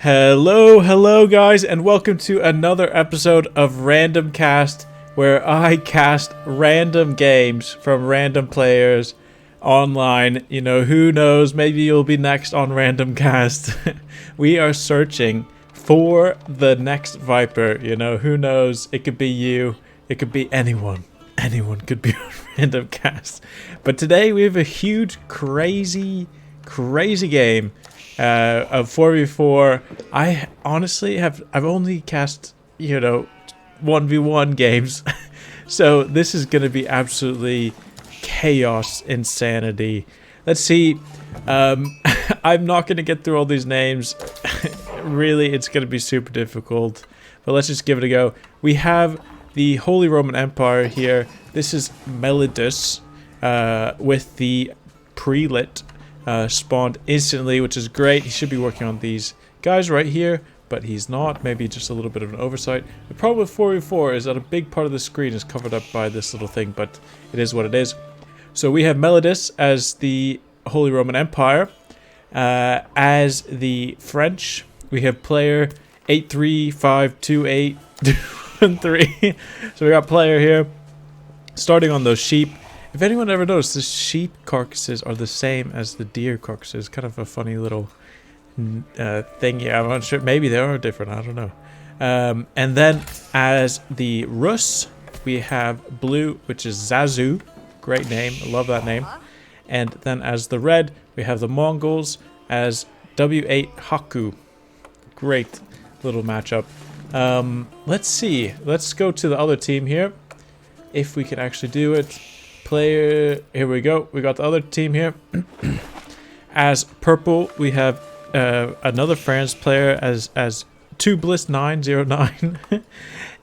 Hello guys, and welcome to another episode of Random Cast, where I cast random games from random players online. You know, who knows, maybe you'll be next on Random Cast. We are searching for the next Viper, you know, who knows, it could be you, it could be anyone. Anyone could be on Random Cast. But today we have a huge, crazy game. Of 4v4. I honestly I've only cast, 1v1 games. So this is going to be absolutely chaos, insanity. Let's see. I'm not going to get through all these names. Really, it's going to be super difficult. But let's just give it a go. We have the Holy Roman Empire here. This is Melidus with the Prelate. Spawned instantly, which is great. He should be working on these guys right here, but he's not. Maybe just a little bit of an oversight. The problem with 4v4 is that a big part of the screen is covered up by this little thing, but it is what it is. So we have Melidus as the Holy Roman Empire. As the French, we have player 8352823. So we got player here, starting on those sheep. If anyone ever noticed, the sheep carcasses are the same as the deer carcasses. Kind of a funny little thing here. I'm not sure. Maybe they are different. I don't know. And then as the Rus, we have blue, which is Zazu. Great name. I love that name. And then as the red, we have the Mongols as W8 Haku. Great little matchup. Let's see. Let's go to the other team here. If we can actually do it. Player, here we go. We got the other team here. As purple, we have another France player as Tubeless909,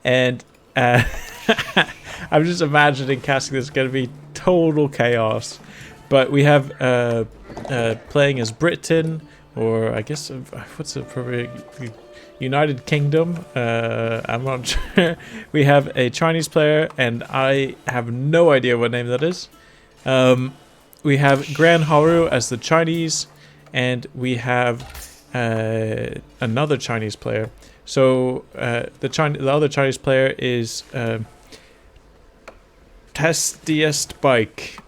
and I'm just imagining casting this is going to be total chaos. But we have playing as Britain, or I guess what's the appropriate? United Kingdom. I'm not sure. We have a Chinese player, and I have no idea what name that is. We have Gran Haru as the Chinese, and we have another Chinese player. So the other Chinese player is Testiest Bike.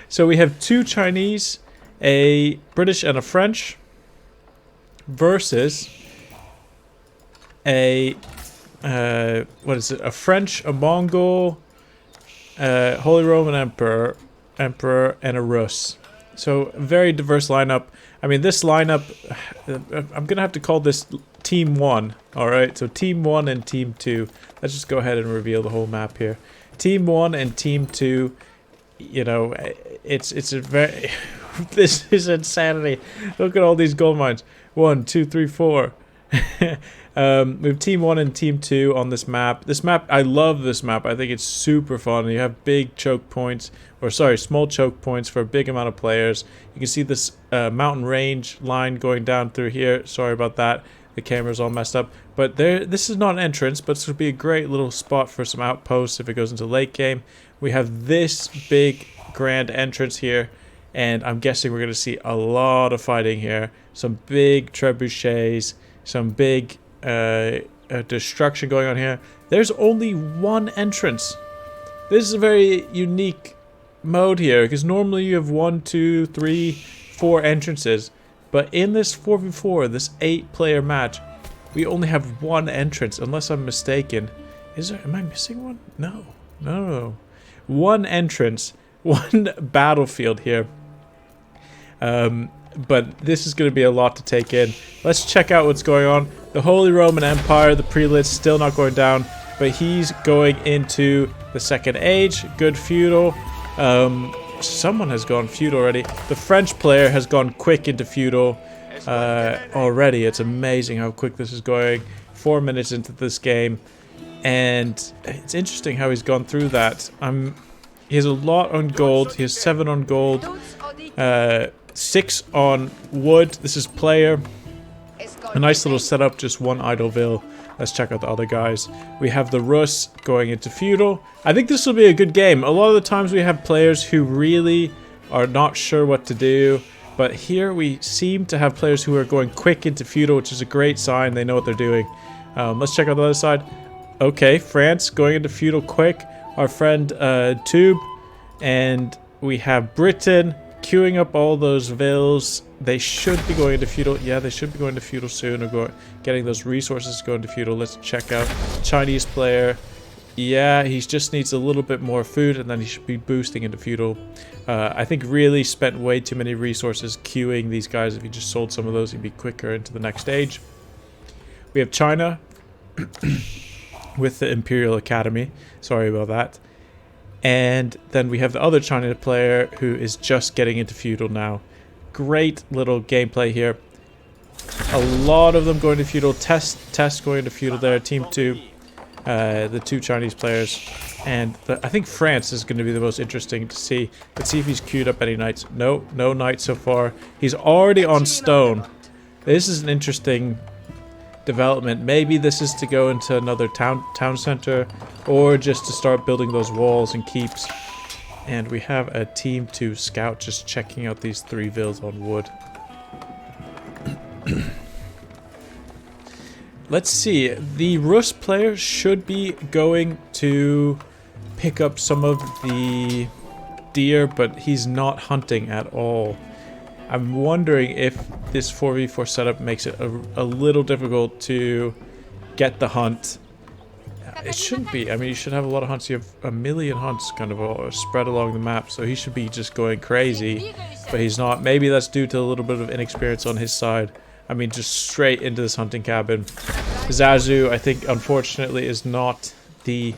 So we have two Chinese, a British and a French, versus a what is it? A French, a Mongol, Holy Roman Emperor, and a Rus. So very diverse lineup. I mean, this lineup, I'm gonna have to call this Team 1. All right, so Team 1 and Team 2. Let's just go ahead and reveal the whole map here. Team 1 and Team 2. You know, it's a very this is insanity. Look at all these gold mines. 1, 2, 3, 4. We have Team 1 and Team 2 on this map. This map, I love this map. I think it's super fun. You have big choke points, or sorry, small choke points for a big amount of players. You can see this mountain range line going down through here. Sorry about that. The camera's all messed up. But this is not an entrance, but this would be a great little spot for some outposts if it goes into late game. We have this big grand entrance here, and I'm guessing we're going to see a lot of fighting here. Some big trebuchets, some big destruction going on here. There's only one entrance. This is a very unique mode here, because normally you have 1, 2, 3, 4 entrances, but in this 4v4, this 8-player match, we only have one entrance, unless I'm mistaken. Am I missing one? No. One entrance, one battlefield here. But this is going to be a lot to take in. Let's check out what's going on. The Holy Roman Empire, the Prelate's still not going down, but he's going into the Second Age. Good feudal. Someone has gone feudal already. The French player has gone quick into feudal already. It's amazing how quick this is going. 4 minutes into this game. And it's interesting how he's gone through that. He has a lot on gold. He has 7 on gold. 6 on wood. This is player. A nice little setup, just one Idleville. Let's check out the other guys. We have the Rus going into feudal. I think this will be a good game. A lot of the times we have players who really are not sure what to do. But here we seem to have players who are going quick into feudal, which is a great sign. They know what they're doing. Let's check out the other side. Okay, France going into feudal quick. Our friend Tube. And we have Britain queuing up all those vills. They should be going into feudal. Yeah, they should be going to feudal soon, or getting those resources to go into feudal. Let's check out Chinese player. Yeah, he just needs a little bit more food, and then he should be boosting into feudal. I think really spent way too many resources queuing these guys. If he just sold some of those, he'd be quicker into the next stage. We have China with the Imperial Academy. Sorry about that. And then we have the other China player who is just getting into feudal now. Great little gameplay here. A lot of them going to feudal. Test going to feudal there. Team 2. The 2 Chinese players. And I think France is going to be the most interesting to see. Let's see if he's queued up any knights. No knights so far. He's already on stone. This is an interesting development. Maybe this is to go into another town center, or just to start building those walls and keeps. And we have a team 2 scout just checking out these 3 villas on wood. Let's see. The Rus player should be going to pick up some of the deer, but he's not hunting at all. I'm wondering if this 4v4 setup makes it a little difficult to get the hunt. It shouldn't be. I mean, you should have a lot of hunts. You have a million hunts kind of all spread along the map, so he should be just going crazy, but he's not. Maybe that's due to a little bit of inexperience on his side. I mean, just straight into this hunting cabin. Zazu, I think, unfortunately, is not the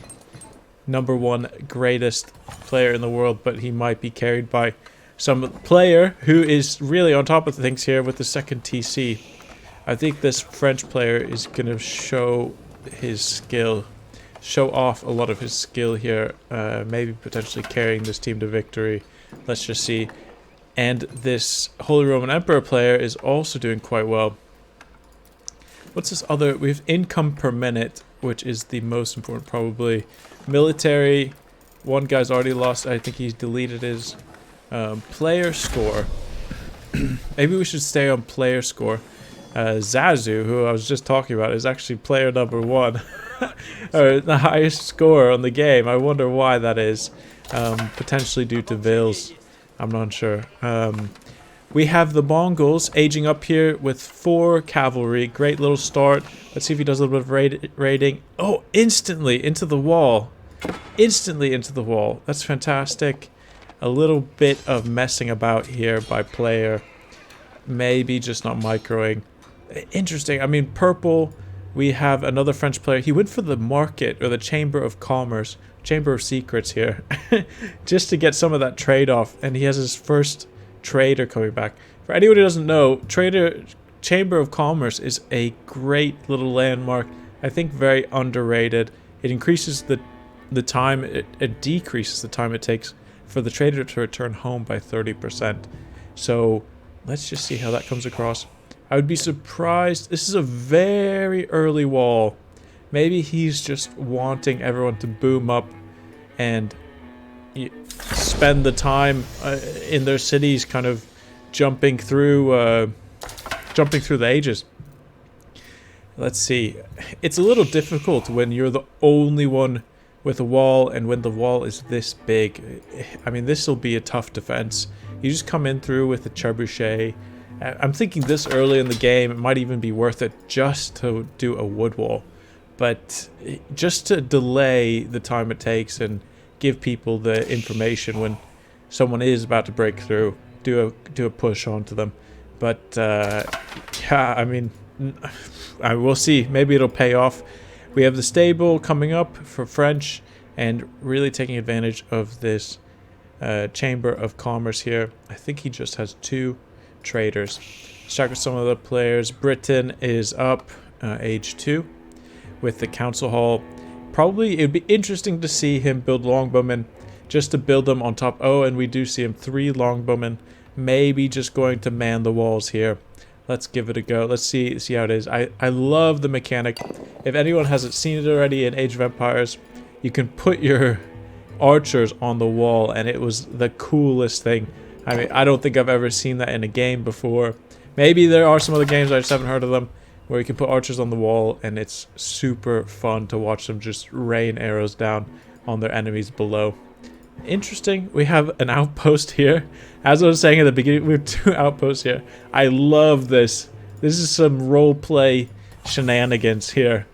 #1 greatest player in the world, but he might be carried by some player who is really on top of things here with the 2nd TC. I think this French player is going to show his skill, show off a lot of his skill here, maybe potentially carrying this team to victory. Let's just see. And this Holy Roman Emperor player is also doing quite well. What's this other? We have income per minute, which is the most important probably. Military, one guy's already lost. I think he's deleted his player score. Maybe we should stay on player score. Zazu, who I was just talking about, is actually player #1. Or the highest score on the game. I wonder why that is. Potentially due to vills. I'm not sure. We have the Mongols aging up here with 4 cavalry. Great little start. Let's see if he does a little bit of raiding. Oh, instantly into the wall. Instantly into the wall. That's fantastic. A little bit of messing about here by player. Maybe just not microing. Interesting. I mean, purple. We have another French player. He went for the market, or the Chamber of Commerce. Chamber of Secrets here. Just to get some of that trade off. And he has his first trader coming back. For anyone who doesn't know, Chamber of Commerce is a great little landmark. I think very underrated. It increases the time, it decreases the time it takes for the trader to return home by 30%. So let's just see how that comes across. I would be surprised. This is a very early wall. Maybe he's just wanting everyone to boom up and spend the time in their cities kind of jumping through the ages. Let's see. It's a little difficult when you're the only one with a wall, and when the wall is this big. I mean, this will be a tough defense. You just come in through with a trebuchet. I'm thinking this early in the game, it might even be worth it just to do a wood wall. But just to delay the time it takes and give people the information when someone is about to break through, do a push onto them. But yeah, I mean, we'll see. Maybe it'll pay off. We have the stable coming up for French, and really taking advantage of this Chamber of Commerce here. I think he just has 2 traders. Let's check with some of the players. Britain is up, age 2, with the council hall. Probably it'd be interesting to see him build longbowmen, just to build them on top. Oh, and we do see him 3 longbowmen. Maybe just going to man the walls here. Let's give it a go. Let's see how it is. I love the mechanic. If anyone hasn't seen it already in Age of Empires, you can put your archers on the wall, and it was the coolest thing. I mean, I don't think I've ever seen that in a game before. Maybe there are some other games, I just haven't heard of them, where you can put archers on the wall and it's super fun to watch them just rain arrows down on their enemies below. Interesting. We have an outpost here. As I was saying at the beginning, we have 2 outposts here. I love this. This is some roleplay shenanigans here.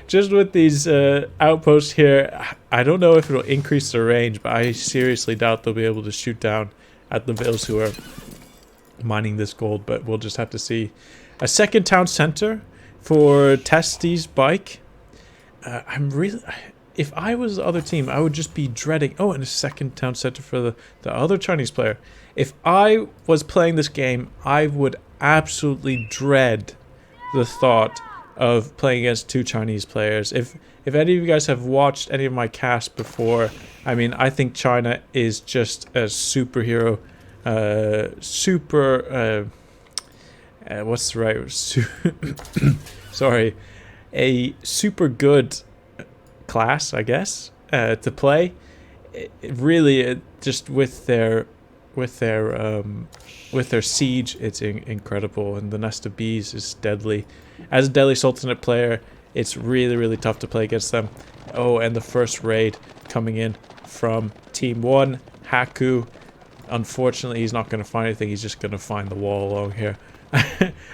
Just with these outposts here, I don't know if it'll increase their range, but I seriously doubt they'll be able to shoot down at the vills who are mining this gold, but we'll just have to see. A second town center for Testy's bike. If I was the other team, I would just be dreading. Oh, and a second town center for the other Chinese player. If I was playing this game, I would absolutely dread the thought of playing against 2 Chinese players. If any of you guys have watched any of my casts before, I mean, I think China is just a superhero, what's the right? Sorry, a super good class, I guess, to play. Just with their siege, it's incredible, and the Nest of Bees is deadly. As a Delhi Sultanate player, it's really tough to play against them. Oh, and the first raid coming in from Team 1, Haku. Unfortunately, he's not going to find anything. He's just going to find the wall along here.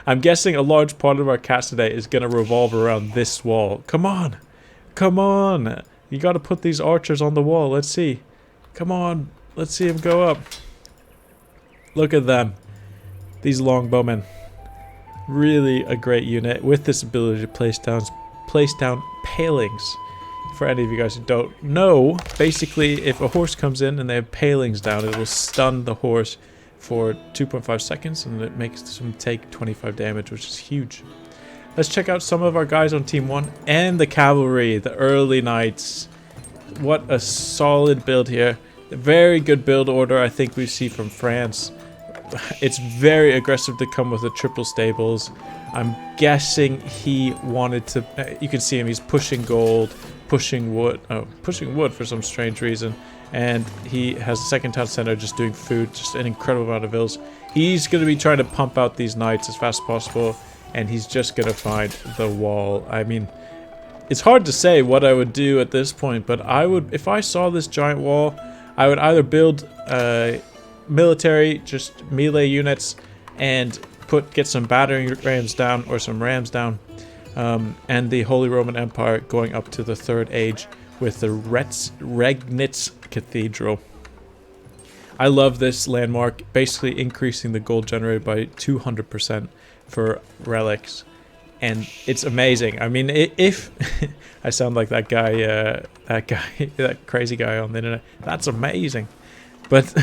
I'm guessing a large part of our cast today is going to revolve around this wall. Come on! Come on! You got to put these archers on the wall. Let's see. Come on. Let's see them go up. Look at them. These longbowmen. Really a great unit with this ability to place down palings. For any of you guys who don't know, basically if a horse comes in and they have palings down, it will stun the horse for 2.5 seconds and it makes them take 25 damage, which is huge. Let's check out some of our guys on Team 1 and the cavalry, the early knights. What a solid build here. A very good build order I think we see from France. It's very aggressive to come with the triple stables. I'm guessing he wanted to... you can see him, he's pushing gold, pushing wood for some strange reason. And he has a second town center just doing food, just an incredible amount of vills. He's going to be trying to pump out these knights as fast as possible. And he's just going to find the wall. I mean, it's hard to say what I would do at this point, but I would, if I saw this giant wall, I would either build military, just melee units, and get some battering rams down or some rams down, and the Holy Roman Empire going up to the 3rd age with the Regnitz Cathedral. I love this landmark, basically increasing the gold generated by 200% for relics, and it's amazing. I mean, if I sound like that guy, that crazy guy on the internet, that's amazing. But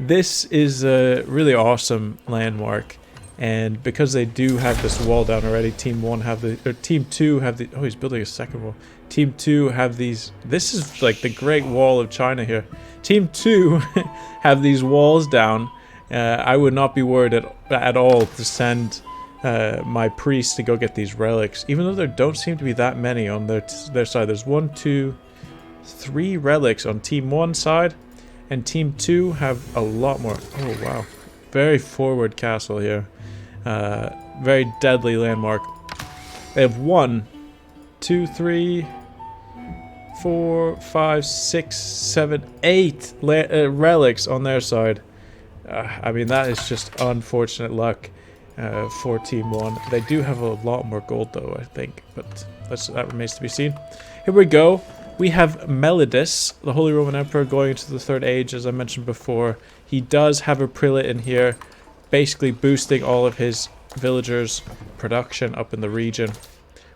this is a really awesome landmark, and because they do have this wall down already, Team 2 have the, oh, he's building a second wall. Team 2 have these, this is like the Great Wall of China here. Team 2 have these walls down. I would not be worried at all to send my priests to go get these relics, even though there don't seem to be that many on their side. There's 1, 2, 3 relics on Team 1 side, and Team 2 have a lot more. Oh wow, very forward castle here, very deadly landmark. They have 1, 2, 3, 4, 5, 6, 7, 8 relics on their side. I mean, that is just unfortunate luck for Team 1. They do have a lot more gold though, I think, but that remains to be seen. Here we go. We have Melidus, the Holy Roman Emperor, going into the 3rd age, as I mentioned before. He does have a prelate in here, basically boosting all of his villagers' production up in the region,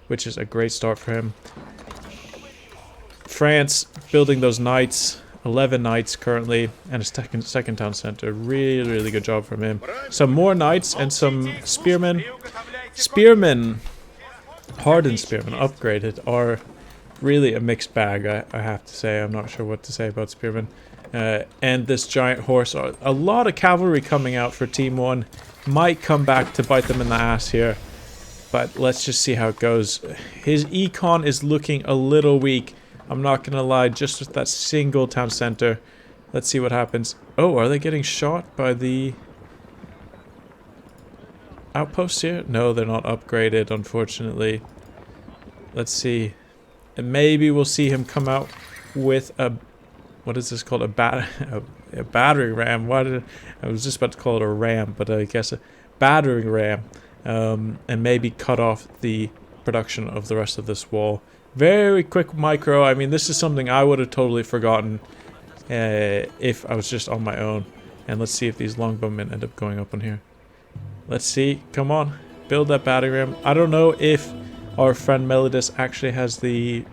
which is a great start for him. France building those knights, 11 knights currently, and a second town center. Really good job from him. Some more knights and some spearmen. Hardened spearmen upgraded are really a mixed bag, I have to say. I'm not sure what to say about spearmen. And this giant horse. A lot of cavalry coming out for Team 1. Might come back to bite them in the ass here. But let's just see how it goes. His econ is looking a little weak. I'm not going to lie, just with that single town center. Let's see what happens. Oh, are they getting shot by the outposts here? No, they're not upgraded, unfortunately. Let's see. And maybe we'll see him come out with a... What is this called? A battering ram. I was just about to call it a ram, but I guess a battering ram. And maybe cut off the production of the rest of this wall. Very quick micro. I mean, this is something I would have totally forgotten if I was just on my own. And let's see if these longbowmen end up going up on here. Let's see. Come on. Build that battering ram. I don't know if our friend Melidus actually has the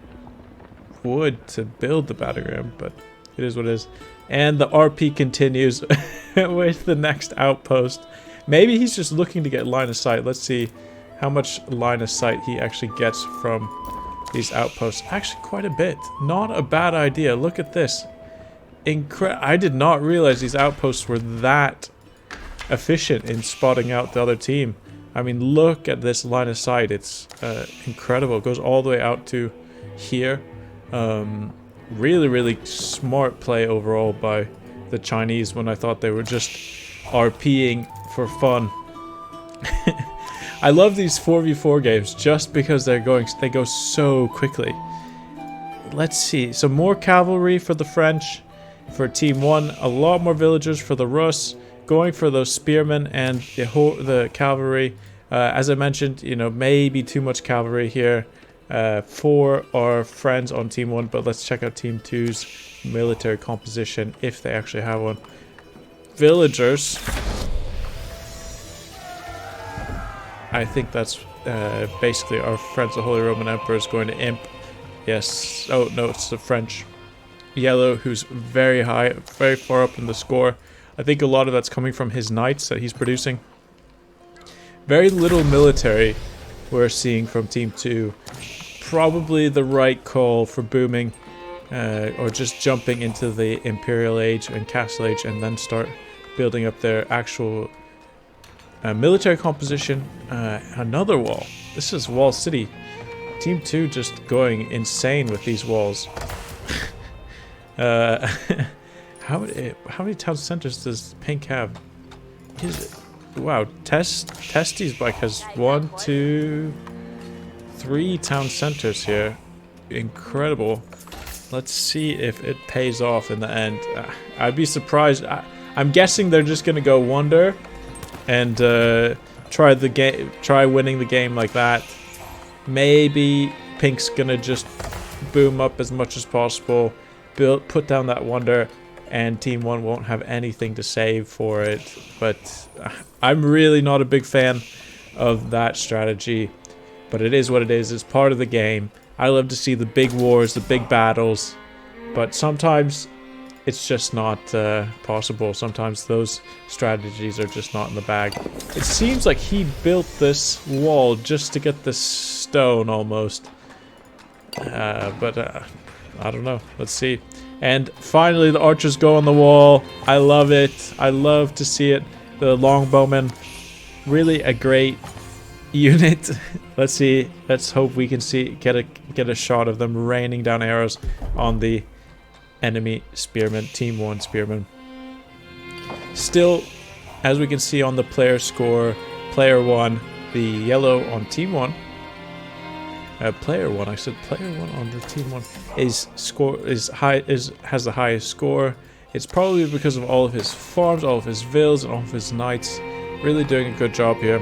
wood to build the battering ram, but it is what it is. And the RP continues with the next outpost. Maybe he's just looking to get line of sight. Let's see how much line of sight he actually gets from these outposts. Actually, quite a bit. Not a bad idea. Look at this. I did not realize these outposts were that efficient in spotting out the other team. I mean, look at this line of sight. It's incredible. It goes all the way out to here. Really, really smart play overall by the Chinese when I thought they were just RPing for fun. I love these 4v4 games just because they go so quickly. Let's see. So more cavalry for the French, for Team 1. A lot more villagers for the Rus. Going for those spearmen and the cavalry. As I mentioned, you know, maybe too much cavalry here for our friends on Team 1. But let's check out Team 2's military composition if they actually have one. Villagers. I think that's basically our friends, the Holy Roman Emperor, is going to imp. Yes. Oh, no, it's the French. Yellow, who's very high, very far up in the score. I think a lot of that's coming from his knights that he's producing. Very little military we're seeing from Team 2. Probably the right call for booming or just jumping into the Imperial Age and Castle Age and then start building up their actual military composition. Another wall. This is Wall City. Team 2 just going insane with these walls. How many town centers does Pink have? Wow, Testy's bike has 1, 2, 3 town centers here. Incredible. Let's see if it pays off in the end. I'd be surprised. I'm guessing they're just gonna go Wonder and try winning the game like that. Maybe Pink's gonna just boom up as much as possible, put down that Wonder, and Team 1 won't have anything to save for it. But I'm really not a big fan of that strategy. But it is what it is. It's part of the game. I love to see the big wars, the big battles. But sometimes it's just not possible. Sometimes those strategies are just not in the bag. It seems like he built this wall just to get this stone almost. But I don't know. Let's see. And finally the archers go on the wall. I love it. I love to see it. The longbowmen. Really a great unit. Let's see. Let's hope we can get a shot of them raining down arrows on the enemy spearmen. Team 1 spearmen. Still, as we can see on the player score, player 1, the yellow on Team 1. Player 1, I said player 1 on the Team 1 has the highest score. It's probably because of all of his farms, all of his villas, and all of his knights. Really doing a good job here.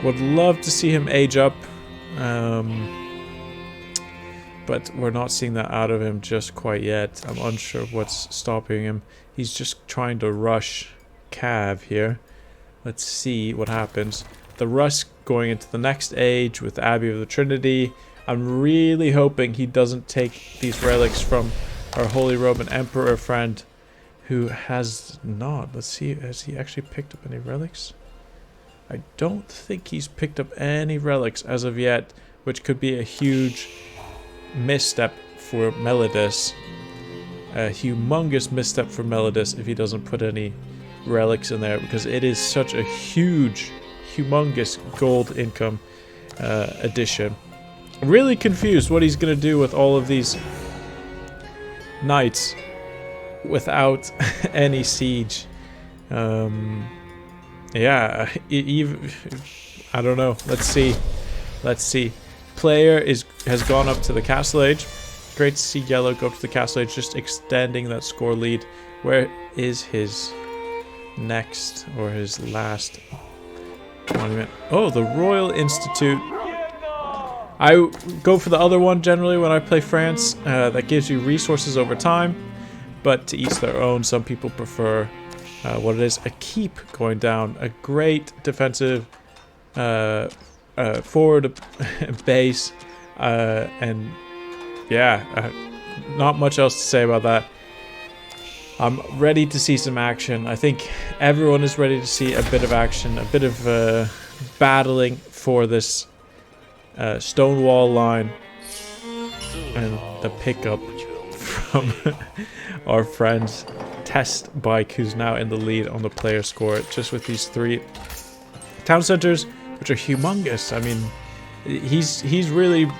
Would love to see him age up. But we're not seeing that out of him just quite yet. I'm unsure what's stopping him. He's just trying to rush Cav here. Let's see what happens. The Rus going into the next age with Abbey of the Trinity. I'm really hoping he doesn't take these relics from our Holy Roman Emperor friend, who has not. Let's see, has he actually picked up any relics? I don't think he's picked up any relics as of yet, which could be a huge misstep for Melidus. A humongous misstep for Melidus if he doesn't put any relics in there, because it is such a huge, humongous gold income addition. Really confused what he's going to do with all of these knights. without any siege. Yeah, even I don't know. Let's see. Let's see. Player has gone up to the Castle Age. Great to see yellow go up to the Castle Age, just extending that score lead. Where is his next or his last monument? Oh, the Royal Institute. I go for the other one generally when I play France. That gives you resources over time, but to each their own. Some people prefer what it is, a keep going down, a great defensive forward base, and yeah, not much else to say about that. I'm ready to see some action. I think everyone is ready to see a bit of action, a bit of battling for this Stonewall line, and the pickup from our friends Test Bike, who's now in the lead on the player score, just with these 3 town centers, which are humongous. I mean, he's really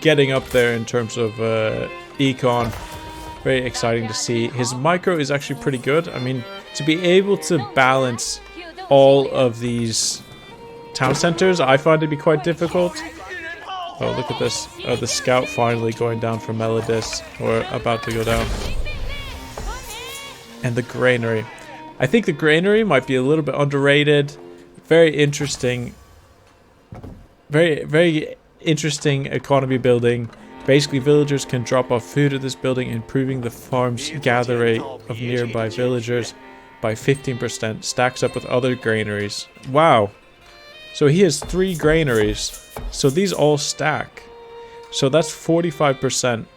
getting up there in terms of econ. Very exciting to see. His micro is actually pretty good. I mean, to be able to balance all of these town centers, I find it to be quite difficult. Oh, look at this. Oh, the scout finally going down for Melodis, or about to go down. And the granary. I think the granary might be a little bit underrated. Very interesting. Very interesting economy building. Basically, villagers can drop off food at this building, improving the farm's gather rate of nearby villagers by 15%. Stacks up with other granaries. Wow. So he has 3 granaries. So these all stack. So that's 45%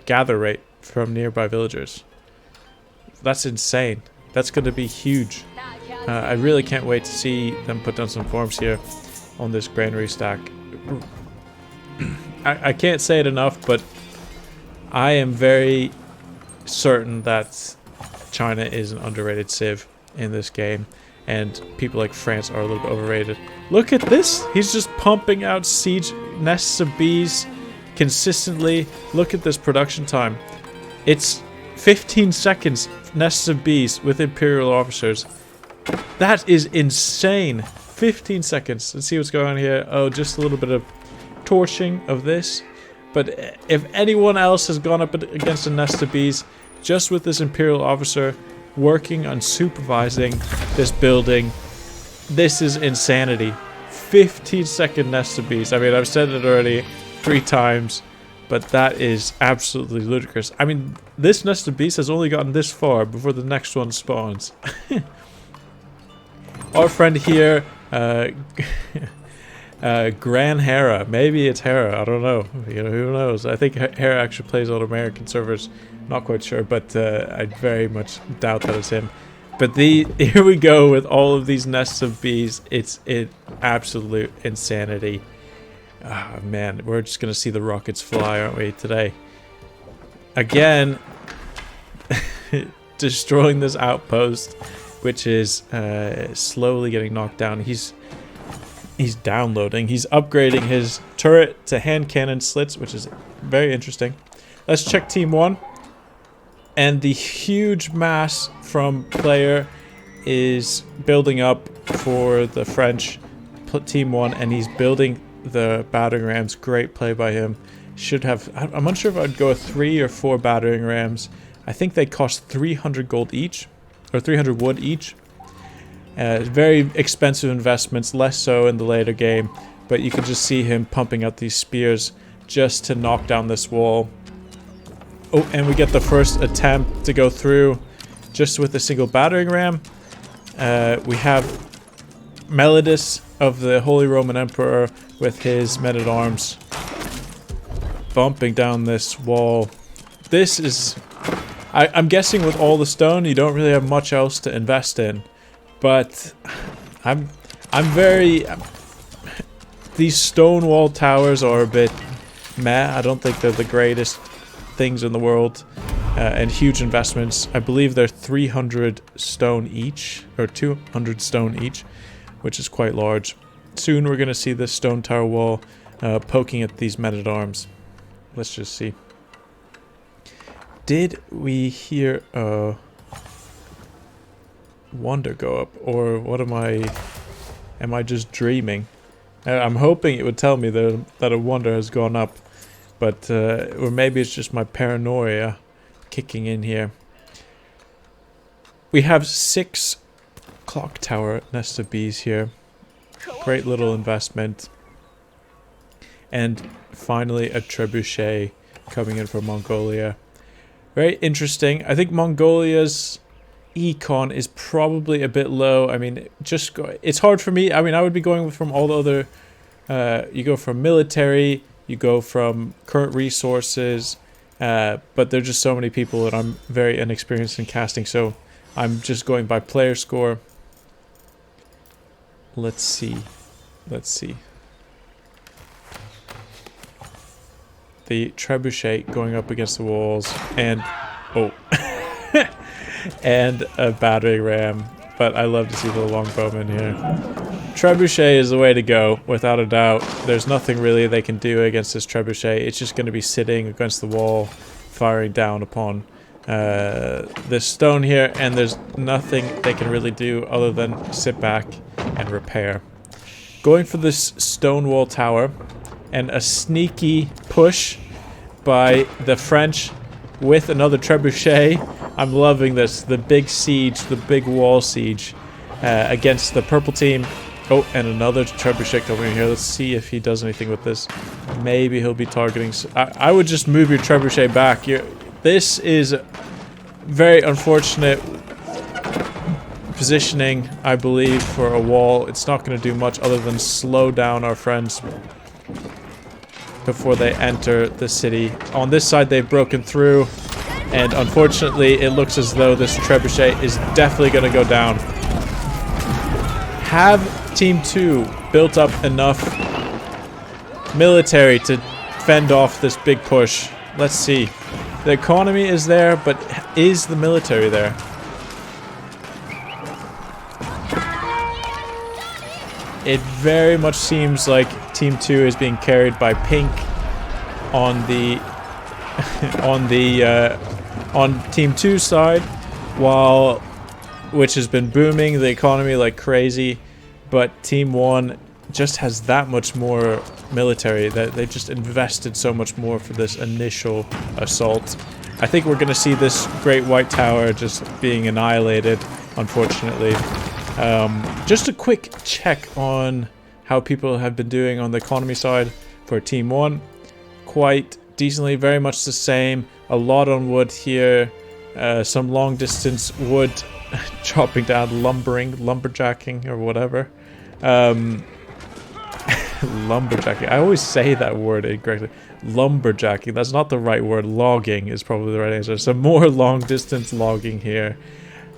gather rate from nearby villagers. That's insane. That's going to be huge. I really can't wait to see them put down some farms here on this granary stack. I can't say it enough, but I am very certain that China is an underrated civ in this game, and people like France are a little bit overrated. Look at this! He's just pumping out siege nests of bees consistently. Look at this production time. It's 15 seconds nests of bees with Imperial officers. That is insane. 15 seconds. Let's see what's going on here. Oh, just a little bit of torching of this. But if anyone else has gone up against a nest of bees, just with this Imperial officer working on supervising this building, this is insanity. 15-second nest of bees. I mean, I've said it already 3 times, but that is absolutely ludicrous. I mean, this nest of bees has only gotten this far before the next one spawns. Our friend here, Gran Hera. Maybe it's Hera. I don't know. You know, who knows? I think Hera actually plays on American servers. Not quite sure, but I very much doubt that it's him. But here we go with all of these nests of bees. It's absolute insanity. Ah, man, we're just gonna see the rockets fly, aren't we, today? Again, destroying this outpost, which is slowly getting knocked down. He's downloading. He's upgrading his turret to hand cannon slits, which is very interesting. Let's check Team 1. And the huge mass from player is building up for the French Team 1, and he's building the battering rams. Great play by him. Should have... I'm unsure if I'd go with 3 or 4 battering rams. I think they cost 300 gold each, or 300 wood each. Very expensive investments, less so in the later game, but you can just see him pumping out these spears just to knock down this wall. Oh, and we get the first attempt to go through just with a single battering ram. We have Melodis of the Holy Roman Emperor with his men-at-arms bumping down this wall. This is... I'm guessing with all the stone, you don't really have much else to invest in. But I'm very... These stone wall towers are a bit meh. I don't think they're the greatest things in the world. And huge investments. I believe they're 300 stone each, or 200 stone each, which is quite large. Soon we're going to see this stone tower wall poking at these men-at-arms. Let's just see. Did we hear a wonder go up, or what am I just dreaming? I'm hoping it would tell me that a wonder has gone up, but or maybe it's just my paranoia kicking in here. We have 6 clock tower nest of bees here. Great little investment. And finally a trebuchet coming in from Mongolia. Very interesting. I think Mongolia's econ is probably a bit low. I mean, it's hard for me. I mean, I would be going from all the other... you go from military, you go from current resources, but there are just so many people and I'm very inexperienced in casting, so I'm just going by player score. Let's see. The trebuchet going up against the walls, and and a battering ram. But I love to see the longbowman here. Trebuchet is the way to go, without a doubt. There's nothing really they can do against this trebuchet. It's just going to be sitting against the wall, firing down upon this stone here, and there's nothing they can really do other than sit back and repair. Going for this stone wall tower, and a sneaky push by the French with another trebuchet. I'm loving this. The big siege, the big wall siege against the purple team. Oh, and another trebuchet coming in here. Let's see if he does anything with this. Maybe he'll be targeting... I would just move your trebuchet back. This is very unfortunate positioning, I believe, for a wall. It's not going to do much other than slow down our friends before they enter the city. On this side, they've broken through, and unfortunately, it looks as though this trebuchet is definitely going to go down. Have Team 2 built up enough military to fend off this big push? Let's see. The economy is there, but is the military there? It very much seems like Team 2 is being carried by Pink on the on Team 2's side, which has been booming the economy like crazy, but Team 1 just has that much more military, that they just invested so much more for this initial assault. I think we're going to see this Great White Tower just being annihilated, unfortunately. Just a quick check on how people have been doing on the economy side for Team 1. Quite decently, very much the same. A lot on wood here. Some long distance wood chopping down, lumberjacking or whatever. Lumberjacking. I always say that word incorrectly. Lumberjacking. That's not the right word. Logging is probably the right answer. Some more long distance logging here.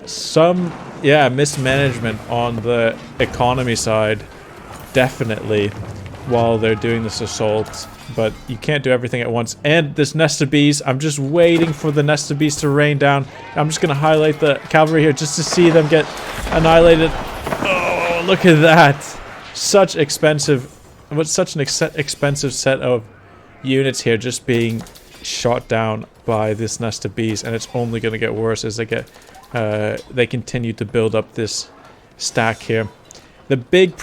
Some, yeah, mismanagement on the economy side, definitely, while they're doing this assault. But you can't do everything at once. And this nest of bees, I'm just waiting for the nest of bees to rain down. I'm just going to highlight the cavalry here just to see them get annihilated. Oh, look at that. Such an expensive set of units here just being shot down by this nest of bees. And it's only going to get worse as they continue to build up this stack here. The big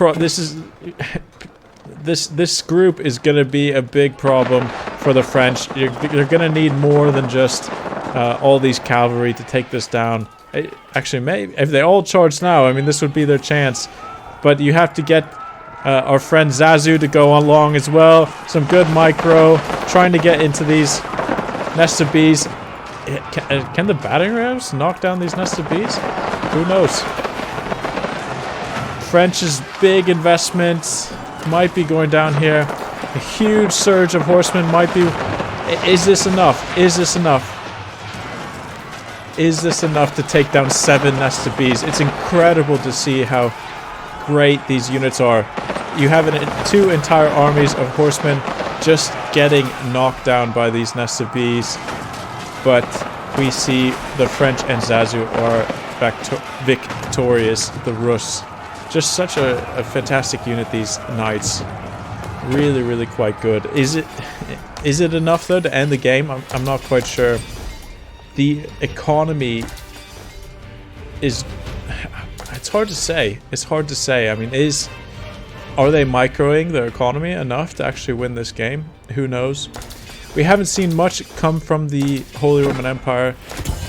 this group is going to be a big problem for the French. You're going to need more than just all these cavalry to take this down. Actually, maybe if they all charge now, I mean, this would be their chance. But you have to get our friend Zazu to go along as well. Some good micro, trying to get into these nest of bees. Can the battering rams knock down these nest of bees? Who knows? French's big investments might be going down here. A huge surge of horsemen might be... Is this enough? Is this enough? Is this enough to take down 7 nest of bees? It's incredible to see how great these units are. You have 2 entire armies of horsemen just getting knocked down by these nest of bees. But we see the French and Zazu are victorious, the Rus. Just such a fantastic unit, these knights. Really, really quite good. Is it enough, though, to end the game? I'm not quite sure. the economy is... It's hard to say. It's hard to say. I mean, are they microing their economy enough to actually win this game? Who knows? We haven't seen much come from the Holy Roman Empire.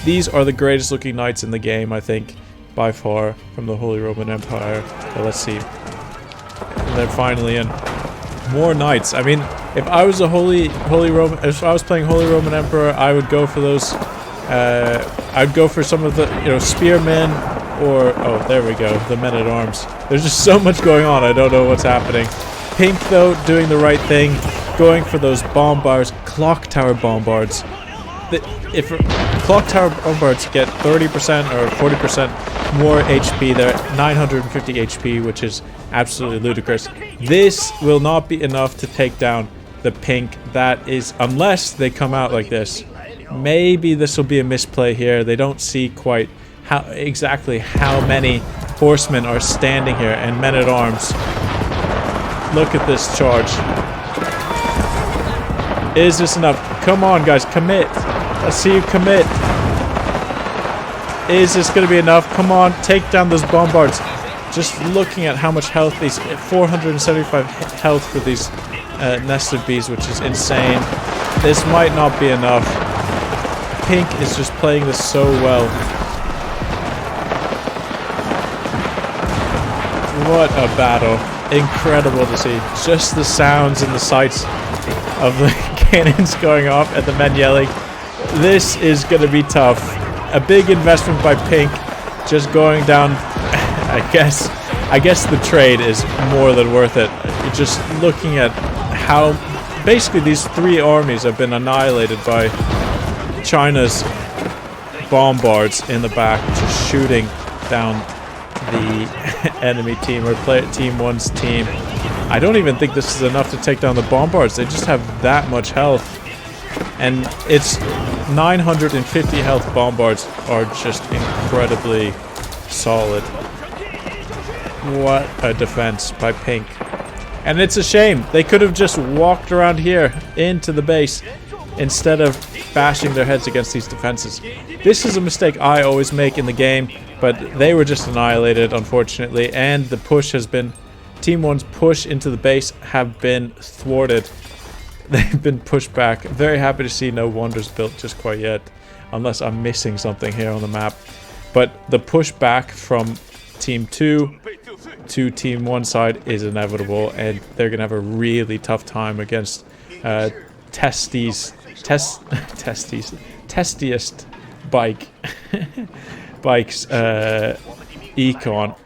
These are the greatest looking knights in the game, I think, by far, from the Holy Roman Empire. So let's see. And they're finally in. More knights. I mean, if I was a if I was playing Holy Roman Emperor, I would go for those. I'd go for some of the, spearmen, or oh, there we go, the men at arms. There's just so much going on. I don't know what's happening. Pink, though, doing the right thing, going for those bombards, clock tower bombards. If clock tower bombards get 30% or 40% more HP, they're at 950 HP, which is absolutely ludicrous. This will not be enough to take down the pink. That is, unless they come out like this. Maybe this will be a misplay here. They don't see quite exactly how many horsemen are standing here and men at arms. Look at this charge. Is this enough? Come on, guys, commit. Let's see you commit. Is this going to be enough? Come on, take down those bombards. Just looking at how much health these... 475 health for these nested bees, which is insane. This might not be enough. Pink is just playing this so well. What a battle. Incredible to see. Just the sounds and the sights of the cannons going off and the men yelling. This is going to be tough. A big investment by Pink, just going down. I guess the trade is more than worth it. Just looking at how basically these three armies have been annihilated by China's bombards in the back, just shooting down the enemy team, or Team 1's team. I don't even think this is enough to take down the bombards. They just have that much health. And it's 950 health. Bombards are just incredibly solid. What a defense by Pink. And it's a shame. They could have just walked around here into the base instead of bashing their heads against these defenses. This is a mistake I always make in the game, but they were just annihilated, unfortunately, and the push has been... Team 1's push into the base have been thwarted. They've been pushed back. Very happy to see no wonders built just quite yet, unless I'm missing something here on the map. But the push back from Team 2 to Team 1 side is inevitable, and they're going to have a really tough time against testiest bike's econ.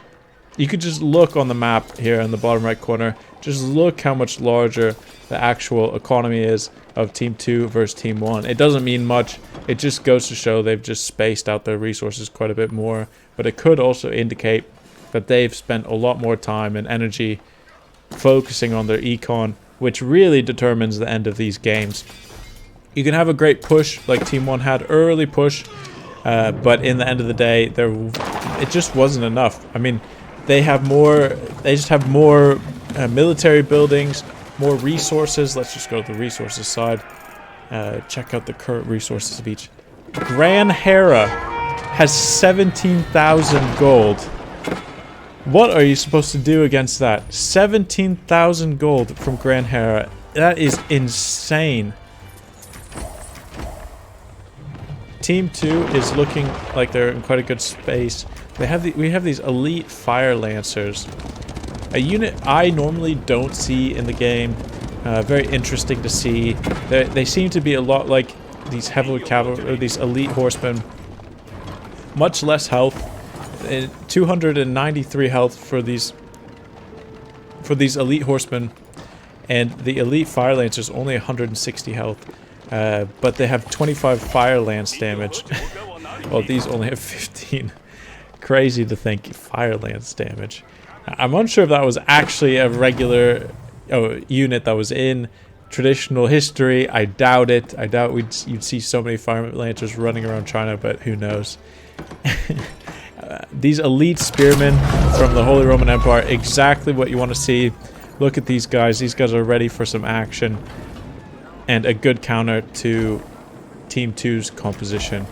You could just look on the map here in the bottom right corner. Just look how much larger the actual economy is of Team 2 versus Team 1. It doesn't mean much. It just goes to show they've just spaced out their resources quite a bit more. But it could also indicate that they've spent a lot more time and energy focusing on their econ, which really determines the end of these games. You can have a great push like Team 1 had, early push, but in the end of the day, it just wasn't enough. I mean, they just have more military buildings, more resources. Let's just go to the resources side. Check out the current resources of each. Gran Hera has 17,000 gold. What are you supposed to do against that? 17,000 gold from Gran Hera. That is insane. Team 2 is looking like they're in quite a good space. We have these elite fire lancers, a unit I normally don't see in the game. Very interesting to see. They seem to be a lot like these heavily cavalry, or these elite horsemen. Much less health, 293 health for these elite horsemen, and the elite fire lancers only 160 health. But they have 25 fire lance damage. Well, these only have 15. Crazy to think fire lance damage. I'm unsure if that was actually a regular unit that was in traditional history. I doubt it. I doubt you'd see so many fire lancers running around China, but who knows. These elite spearmen from the Holy Roman Empire, exactly what you want to see. Look at these guys. These guys are ready for some action. And a good counter to Team 2's composition.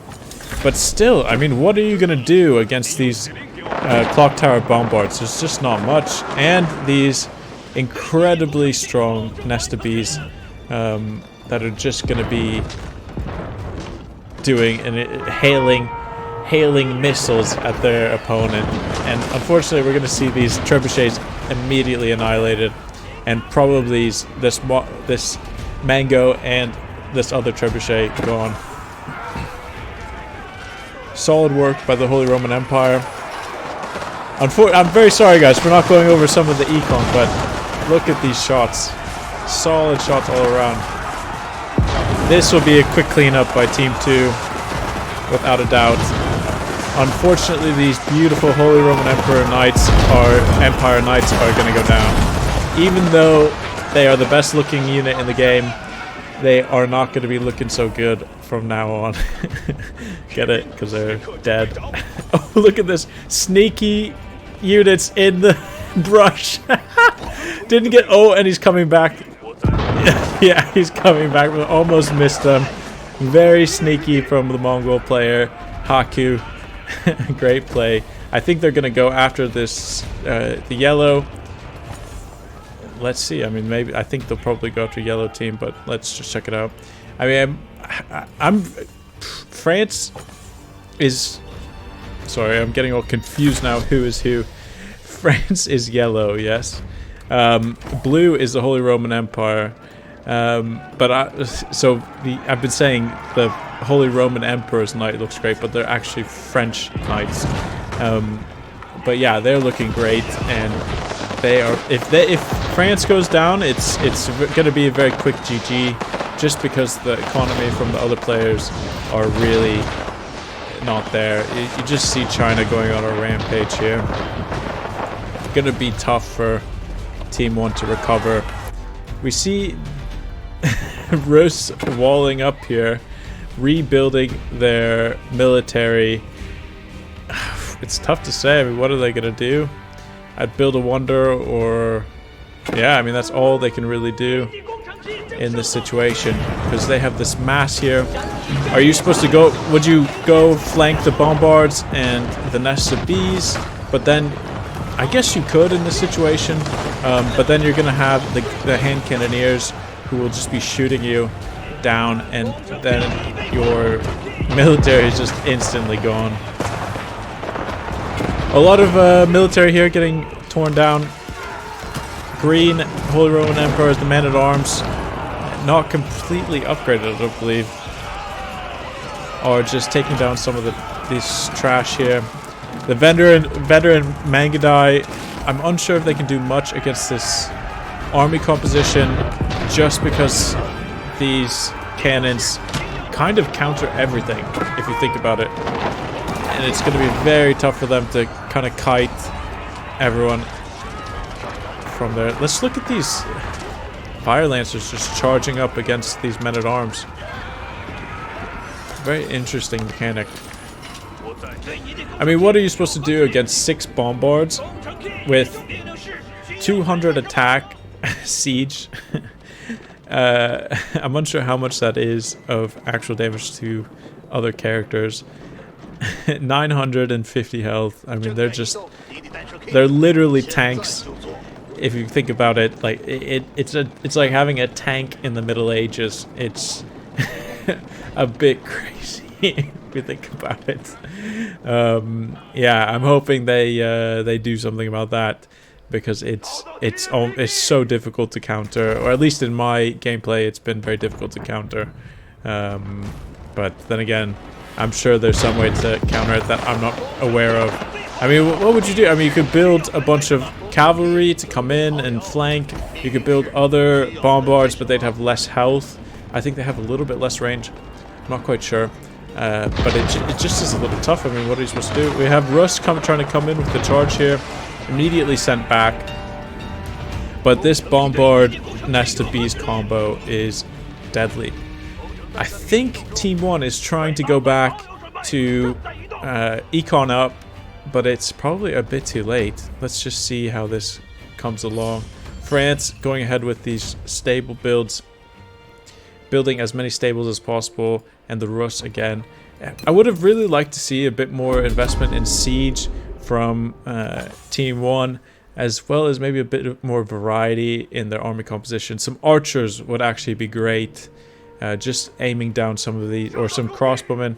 But still, I mean, what are you going to do against these clock tower bombards? There's just not much. And these incredibly strong Nesta Bees that are just going to be doing and hailing missiles at their opponent. And unfortunately, we're going to see these trebuchets immediately annihilated, and probably this Mango and this other trebuchet gone. Solid work by the Holy Roman Empire. I'm very sorry, guys, for not going over some of the econ, but look at these shots. Solid shots all around. This will be a quick cleanup by Team 2, without a doubt. Unfortunately, these beautiful Holy Roman Empire Knights are going to go down. Even though they are the best looking unit in the game, they are not going to be looking so good from now on. Get it? Because they're dead. Oh, look at this. Sneaky units in the brush. Didn't get... Oh, and he's coming back. Yeah, he's coming back. We almost missed them. Very sneaky from the Mongol player, Haku. Great play. I think they're going to go after this, the yellow. Let's see. I mean, maybe I think they'll probably go after yellow team, but let's just check it out. I mean, France is... Sorry, I'm getting all confused now. Who is who? France is yellow, yes. Blue is the Holy Roman Empire. I've been saying the Holy Roman Emperor's knight looks great, but they're actually French knights. But yeah, they're looking great, and they are. If France goes down, it's going to be a very quick GG, just because the economy from the other players are really not there. You just see China going on a rampage here. It's going to be tough for Team 1 to recover. We see Rus walling up here, rebuilding their military. It's tough to say. I mean, what are they going to do? I'd build a wonder, or... Yeah, I mean, that's all they can really do in this situation, because they have this mass here. Are you supposed to go... Would you go flank the bombards and the Nesta Bees? But then... I guess you could in this situation, but then you're going to have the hand cannoneers who will just be shooting you down, and then your military is just instantly gone. A lot of military here getting torn down. Green, Holy Roman Emperor is the man-at-arms. Not completely upgraded, I don't believe. Or just taking down some of this trash here. The veteran Mangudai, I'm unsure if they can do much against this army composition, just because these cannons kind of counter everything, if you think about it. And it's going to be very tough for them to kind of kite everyone from there. Let's look at these Fire Lancers just charging up against these men-at-arms. Very interesting mechanic. I mean, what are you supposed to do against 6 bombards with 200 attack siege? I'm unsure how much that is of actual damage to other characters. 950 health. I mean, they're literally tanks. If you think about it, like it's like having a tank in the Middle Ages. It's a bit crazy. If you think about it. Yeah, I'm hoping they do something about that, because it's so difficult to counter, or at least in my gameplay it's been very difficult to counter. But then again, I'm sure there's some way to counter it that I'm not aware of. I mean, what would you do? I mean, you could build a bunch of cavalry to come in and flank. You could build other bombards, but they'd have less health. I think they have a little bit less range. I'm not quite sure. But it just is a little tough. I mean, what are you supposed to do? We have Rus trying to come in with the charge here. Immediately sent back. But this Bombard Nesta Bees combo is deadly. I think Team 1 is trying to go back to Econ up, but it's probably a bit too late. Let's just see how this comes along. France going ahead with these stable builds, building as many stables as possible, and the Rus again. I would have really liked to see a bit more investment in siege from Team 1, as well as maybe a bit more variety in their army composition. Some archers would actually be great. Just aiming down some of these, or some crossbowmen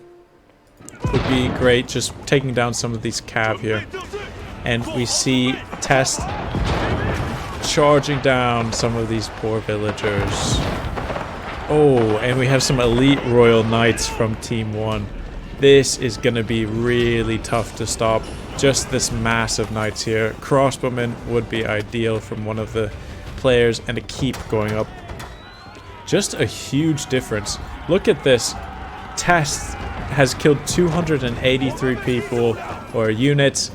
would be great. Just taking down some of these cav here. And we see Test charging down some of these poor villagers. Oh, and we have some elite royal knights from Team 1. This is going to be really tough to stop. Just this mass of knights here. Crossbowmen would be ideal from one of the players, and a keep going up. Just a huge difference. Look at this. Test has killed 283 people or units,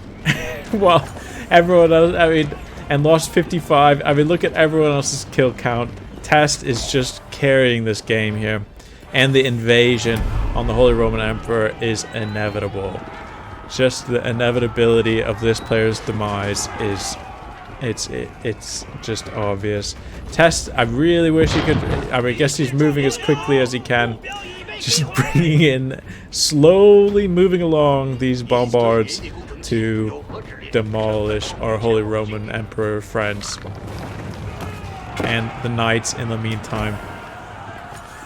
while everyone else, I mean, and lost 55. I mean, look at everyone else's kill count. Test is just carrying this game here, and the invasion on the Holy Roman Emperor is inevitable. Just the inevitability of this player's demise is, it's just obvious. Test, I really wish he could. I mean, I guess he's moving as quickly as he can, just bringing in, slowly moving along these bombards to demolish our Holy Roman Emperor friends. And the knights in the meantime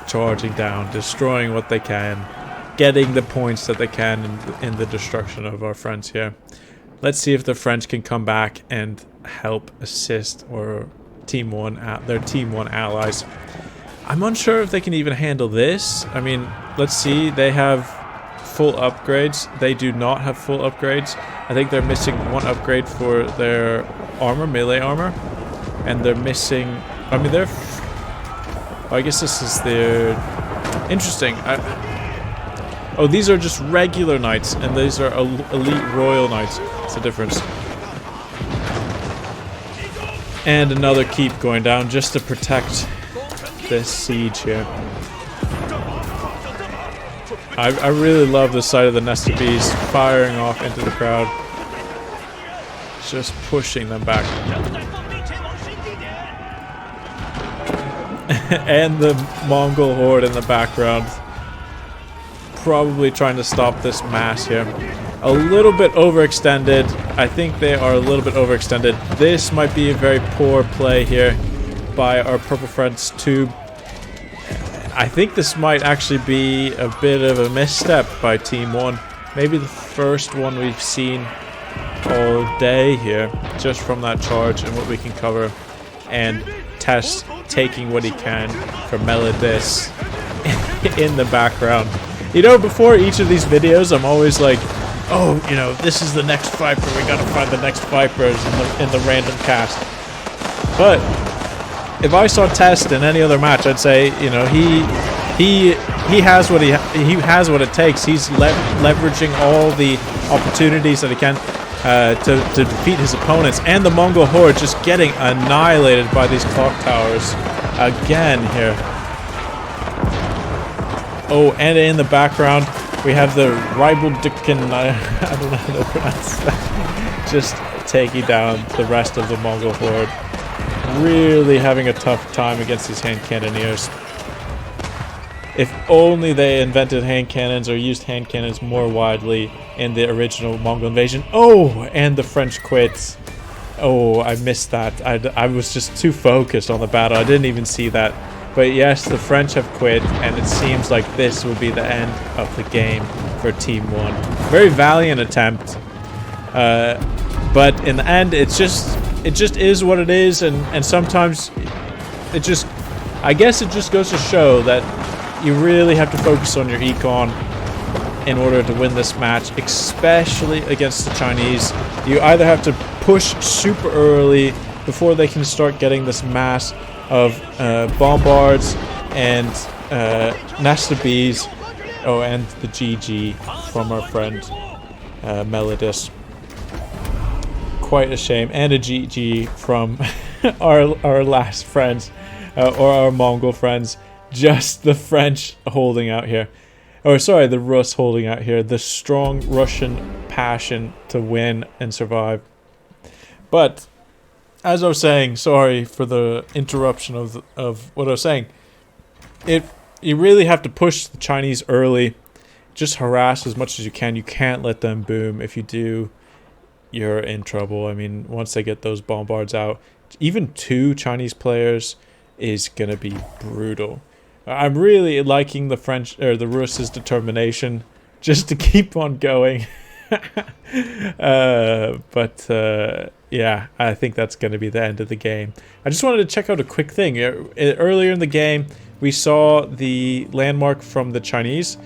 charging down, destroying what they can, getting the points that they can in the destruction of our friends here. Let's see if the French can come back and help assist or Team 1, their Team 1 allies. I'm unsure if they can even handle this. I mean, let's see. They have full upgrades. They do not have full upgrades. I think they're missing one upgrade for their armor, melee armor. And they're missing... I mean, they're... I guess this is their... Interesting. Oh, these are just regular knights, and these are elite royal knights. It's the difference. And another keep going down just to protect this siege here. I really love the sight of the Nest of Bees firing off into the crowd. Just pushing them back. And the Mongol horde in the background. Probably trying to stop this mass here. A little bit overextended. I think they are a little bit overextended. This might be a very poor play here by our Purple Friends tube. I think this might actually be a bit of a misstep by Team 1. Maybe the first one we've seen all day here, just from that charge and what we can cover. And Test taking what he can from Melodis in the background. You know, before each of these videos, I'm always like, oh, you know, this is the next Viper. We gotta find the next Vipers in the random cast. But if I saw Test in any other match, I'd say, you know, he has what he has what it takes. He's leveraging all the opportunities that he can to defeat his opponents, and the Mongol horde just getting annihilated by these clock towers again here. Oh, and in the background we have the Ribeldicken, I don't know how to pronounce that, just taking down the rest of the Mongol horde. Really having a tough time against these hand cannoneers. If only they invented hand cannons or used hand cannons more widely in the original Mongol invasion. Oh, and the French quit. Oh, I missed that. I was just too focused on the battle. I didn't even see that. But yes, the French have quit, and it seems like this will be the end of the game for Team 1. Very valiant attempt. But in the end, it just is what it is, and sometimes it just, I guess it just goes to show that you really have to focus on your econ in order to win this match, especially against the Chinese. You either have to push super early before they can start getting this mass of bombards and Nest of Bees. Oh, and the GG from our friend Melodis. Quite a shame. And a GG from our last friends, or our Mongol friends. Just the French holding out here. Or sorry, the Rus holding out here. The strong Russian passion to win and survive. But as I was saying, sorry for the interruption of what I was saying. You really have to push the Chinese early just harass as much as you can. You can't let them boom. If you do, you're in trouble. I mean, once they get those bombards out, even 2 Chinese players is going to be brutal. I'm really liking the French or the Russ's determination just to keep on going. Yeah, I think that's going to be the end of the game. I just wanted to check out a quick thing. Earlier in the game, we saw the landmark from the Chinese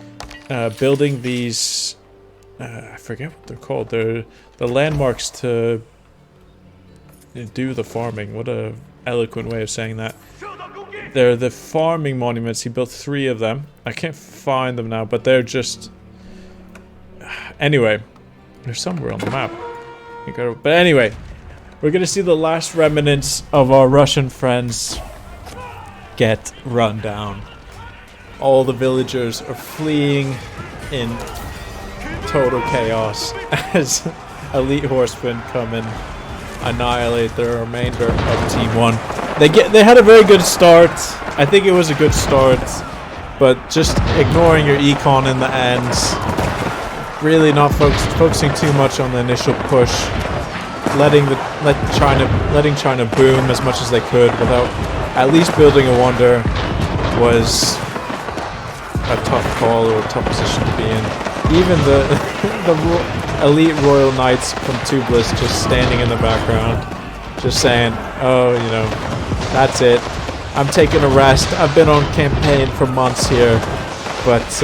building these. I forget what they're called. They're the landmarks to do the farming. What a eloquent way of saying that. They're the farming monuments. He built 3 of them. I can't find them now, but they're just. Anyway, they're somewhere on the map. But anyway, we're gonna see the last remnants of our Russian friends get run down. All the villagers are fleeing in total chaos as elite horsemen come and annihilate the remainder of Team 1. They had a very good start. I think it was a good start, but just ignoring your econ in the end. Really not focusing too much on the initial push, letting China boom as much as they could without at least building a wonder was a tough call or a tough position to be in. Even the elite royal knights from Tubeless just standing in the background, just saying, "Oh, you know, that's it. I'm taking a rest. I've been on campaign for months here, but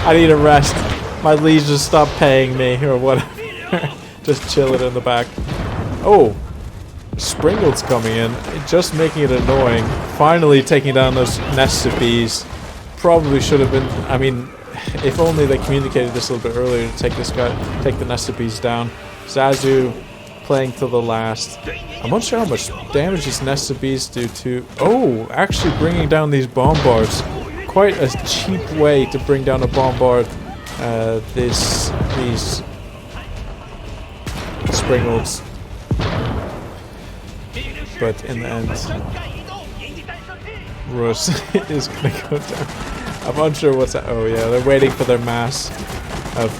I need a rest. My liege just stopped paying me or whatever." Just chill it in the back. Oh, Springald's coming in, just making it annoying. Finally taking down those nests of bees. Probably should have been. I mean, if only they communicated this a little bit earlier to take the nest of bees down. Zazu playing till the last. I'm not sure how much damage these nests of bees do to. Oh, actually bringing down these bombards. Quite a cheap way to bring down a bombard. These Springalds. But in the end, Rus is gonna go down. I'm unsure what's that. Oh yeah, they're waiting for their mass of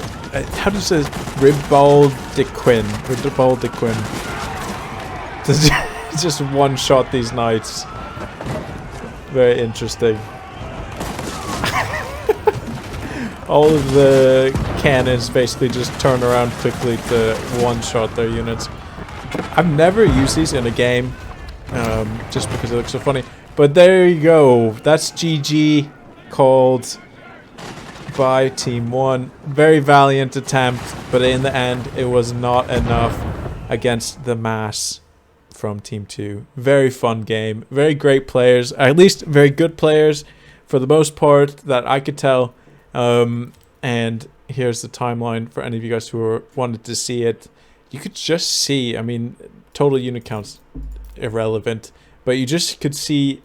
how do you say this? Ribaldiquin to just one shot these knights. Very interesting. All of the cannons basically just turn around quickly to one-shot their units. I've never used these in a game, just because it looks so funny. But there you go. That's GG, called by Team 1. Very valiant attempt, but in the end, it was not enough against the mass from Team 2. Very fun game. Very great players. At least very good players for the most part that I could tell. And here's the timeline for any of you guys who wanted to see it. You could just see, I mean, total unit counts irrelevant, but you just could see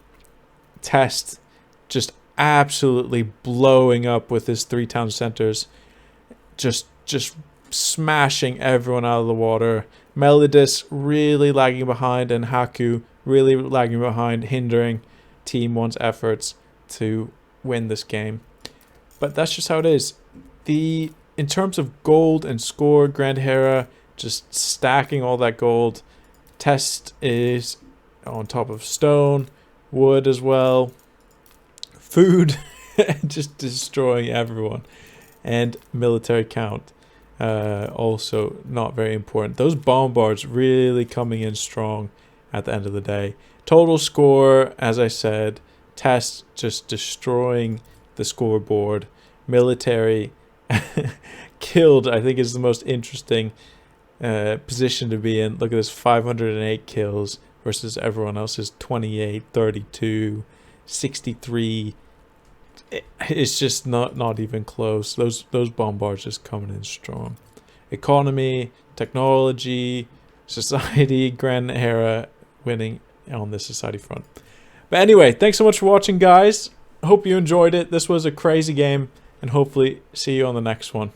Test just absolutely blowing up with his 3 town centers, just smashing everyone out of the water. Melodis really lagging behind, and Haku really lagging behind, hindering Team 1's efforts to win this game. But that's just how it is. In terms of gold and score, Grand Hera just stacking all that gold. Test is on top of stone, wood as well, food, just destroying everyone, and military count. Also not very important. Those bombards really coming in strong at the end of the day. Total score, as I said, Test just destroying the scoreboard. Military killed, I think, is the most interesting position to be in. Look at this, 508 kills versus everyone else's 28, 32, 63. It's just not even close. Those bombards just coming in strong. Economy, technology, society, Grand Hera winning on the society front. But anyway, thanks so much for watching, guys. Hope you enjoyed it. This was a crazy game, and hopefully see you on the next one.